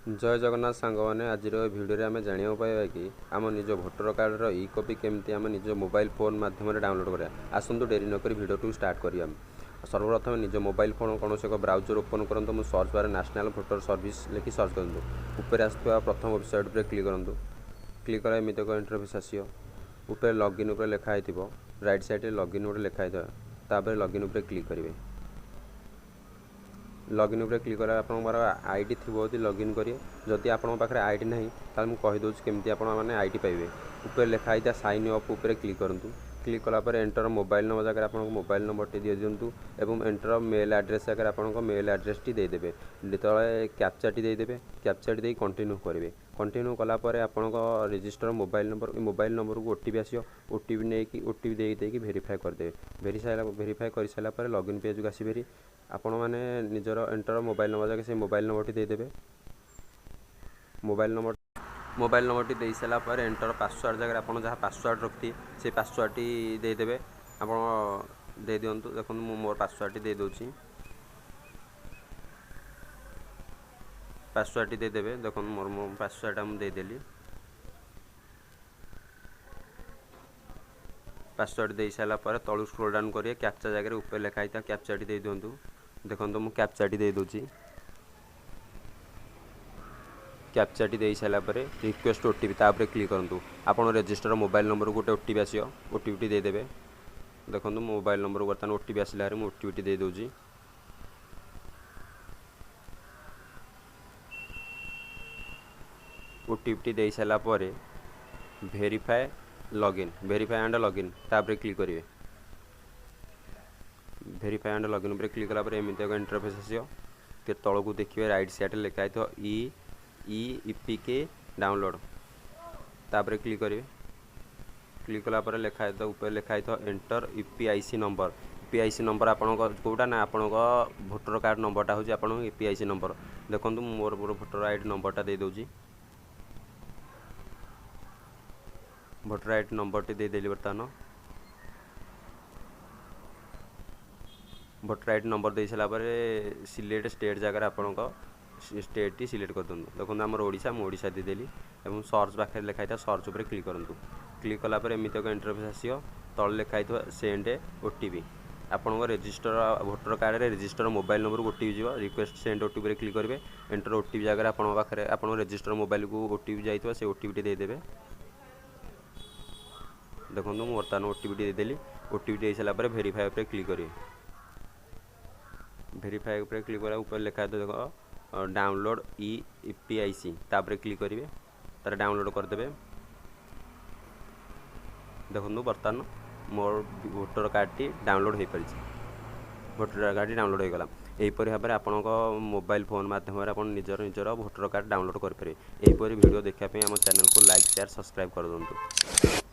जय जगन्नाथ सांग मैंने आज भिडियो आम जाना पाइबा कि आम निज भोटर कार्डर इ कॉपी केमती आम निज मोबाइल फोन माध्यम डाउनलोड करा आसतु डेरी नक भिडियो स्टार्ट करा सर्वप्रथम निज मोबाइल फोन कौन एक ब्राउजर ओपन करूँ मु search bar national voter service लिखि सर्च करूँ ऊपर आसुवा प्रथम वेबसाइट पर क्लिक करूँ क्लिक करा एमती एक इंटरफेस आसो लॉगिन उपर लिखाई राइट साइड लॉगिन गोटे लिखाई तापर लॉगिन उपर क्लिक करेंगे लॉगिन उपर क्लिक करा आपंकर आईडी थी लॉगिन करेंगे जदि आप पाखे आईडी ना तो मुझे कहीदे केमती आपने आईडी पाइबे ऊपर लिखाई था साइन अप उपर क्लिक करूँ क्लिक कलापर एंटर मोबाइल नंबर जगह आप मोबाइल नंबर टी दे दिंतु एवं एंटर मेल एड्रेस जगह आप मेल एड्रेस टी देदेवे जो कैप्चा टी देदेवे कैप्चा टी कंटिन्यू करेंगे कंटिन्यू कलापर आपण रजिस्टर मोबाइल नंबर को ओटीपी आसो ओटीपी नहीं ओटीपी देकी वेरीफाए करदे वेरीफाए कर सारापर लॉगिन पेज को आसबेरी आपण मैंने निजर एंटर मोबाइल नंबर जगह से मोबाइल नंबर टी देदेवे मोबाइल नंबर टी दे सारा पर एंटर पासवर्ड जगह आप जहाँ पासवर्ड रखती से पासवर्ड टी देदेवे आप दे दिंतु देखो मोर पासवर्ड टी दे दूची पासवर्ड टी देदेवे देखो मोर मो पासवर्ड मुझे देदेली पासवर्ड दे सारा पर तलू स्क्रॉल डाउन करिए कैप्चा जगह ऊपर लिखाई था कैप्चा टी दे दिंतु देखो मुझे कैप्चा टी दे दूची कैप्चा टी दे सारापर रिक्वेस्ट ओटीपी तापर क्लिक करूँ आपन रजिस्टर मोबाइल नंबर को गोटे ओटीपी आसो ओटीपी टी देदेवे देखो मोबाइल नंबर को बर्तमान ओटीपी आसला मुझे ओटीपी टी दे दूची ओटीपी टी दे सारापर वेरीफाए एंड लॉगिन तापर क्लिक करेंगे वेरीफाए एंड लॉगिन उपर क्लिक कलापर एमती एक इंटरफेस आसो तल को देखिए राइट साइड लिखाई तो ईपीके डाउनलोड तापर क्लिक करेंगे क्लिक कलापर लिखाई तो ऊपर लिखाई तो एंटर यूपीआईसी नंबर आपण कौटा ना आपण भोटर कार्ड नंबरटा हूँ आप यूपीआईसी नंबर देखो मोर भोटर आईडी नंबरटा दे दूची भोटर आईडी नंबर टी देदेली बर्तमान भोटर आईडी नंबर दे सारापर सिलेक्ट स्टेट जगह आपण स्टेट टी सिलेक्ट कर दूँ देखो आमर ओडिशा मुझे देदेली और सर्च पाखे लिखाई था सर्च उपर क्लिक करूँ क्लिक कलापर एमती एक इंटरफेस आसो तल लिखाई सेंड ओटीपी आपन register voter card register mobile number को ओटीपी जीव रिक्वेस्ट सेंड ओटीपी क्लिक करेंगे एंटर ओटीपी जगह आप पाखे आप रजिस्टर मोबाइल को ओटीपी जाइए से ओटीपी टी देदेवे देखो बर्तमान ओटीपी टी देदेली ओटीपी दे सारापर वेरीफाए उपर क्लिक करेंगे वेरीफाए उपर क्लिक करा ऊपर लिखा तो देखो डाउनलोड ईपीआईसी तापर क्लिक करेंगे तार डाउनलोड करदे देखो बर्तमान मोर भोटर कार्ड टी डाउनलोड हो पारी भोटर कार्ड डाउनलोड हो गला यहीपर भाव में आपण मोबाइल फोन माध्यम आप निजर भोटर कार्ड डाउनलोड करेंगे यहीपर वीडियो देखापी आम चैनल को लाइक शेयर सब्सक्राइब कर दूँ।